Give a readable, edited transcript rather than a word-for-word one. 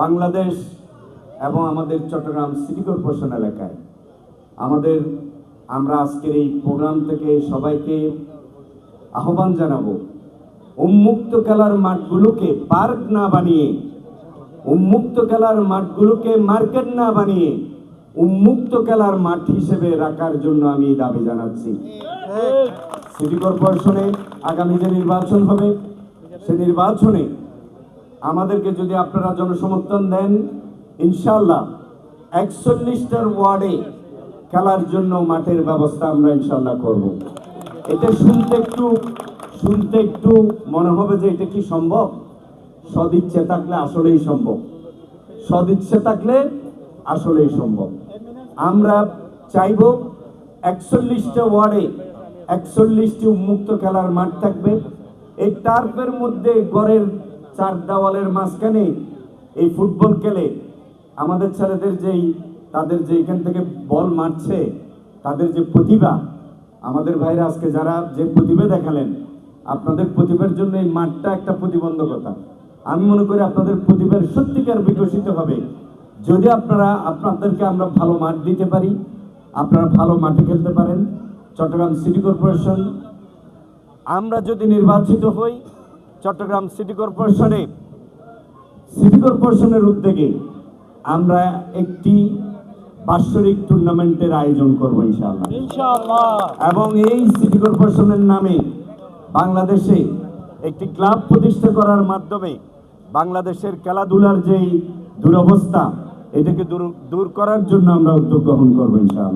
বাংলাদেশ এবং আমাদের Chittagong city corporation এলাকায় আমরা আজকের এই প্রোগ্রাম থেকে সবাইকে আহ্বান জানাবো, উন্মুক্ত খেলার মাঠগুলোকে পার্ক না বানিয়ে, উন্মুক্ত খেলার মাঠগুলোকে মার্কেট না বানিয়ে উন্মুক্ত খেলার মাঠ হিসেবে রাখার জন্য আমি দাবি জানাচ্ছি। সিটি কর্পোরেশনে আগামী যে নির্বাচন হবে, সে নির্বাচনে আমাদেরকে যদি আপনারা জনসমর্থন দেন, ইনশাআল্লাহ 41টার ওয়ার্ডে খেলার জন্য মাঠের ব্যবস্থা আমরা ইনশাআল্লাহ করব। এটা শুনতে একটু মনে হবে যে এটা কি সম্ভব? সদিচ্ছা থাকলে আসলেই সম্ভব, সদিচ্ছা থাকলে আসলেই সম্ভব। আমরা চাইব 41টা ওয়ার্ডে 41টি উন্মুক্ত খেলার মাঠ থাকবে। এই টার্ফের মধ্যে ঘরের 4 দেওয়ালের মাঝখানে এই ফুটবল খেলে আমাদের ছেলেদের তাদের যে এখান থেকে বল মারছে, তাদের যে প্রতিভা, আমাদের ভাইরা আজকে যারা যে প্রতিভা দেখালেন, আপনাদের প্রতিভার জন্য এই মাঠটা একটা প্রতিবন্ধকতা। আমি মনে করি আপনাদের প্রতিভার সত্যিকার বিকশিত হবে যদি আপনাদেরকে আমরা ভালো মাঠ দিতে পারি, আপনারা ভালো মাঠে খেলতে পারেন। চট্টগ্রাম সিটি কর্পোরেশন, আমরা যদি নির্বাচিত হই, চট্টগ্রাম সিটি কর্পোরেশনের উদ্যোগে আমরা একটি বাৎসরিক টুর্নামেন্টের আয়োজন করব ইনশাআল্লাহ। এবং এই সিটি কর্পোরেশনের নামে বাংলাদেশে একটি ক্লাব প্রতিষ্ঠা করার মাধ্যমে বাংলাদেশের খেলাধুলার যেই দুরবস্থা, এটাকে দূর করার জন্য আমরা উদ্যোগ গ্রহণ করবো ইনশাআল্লাহ।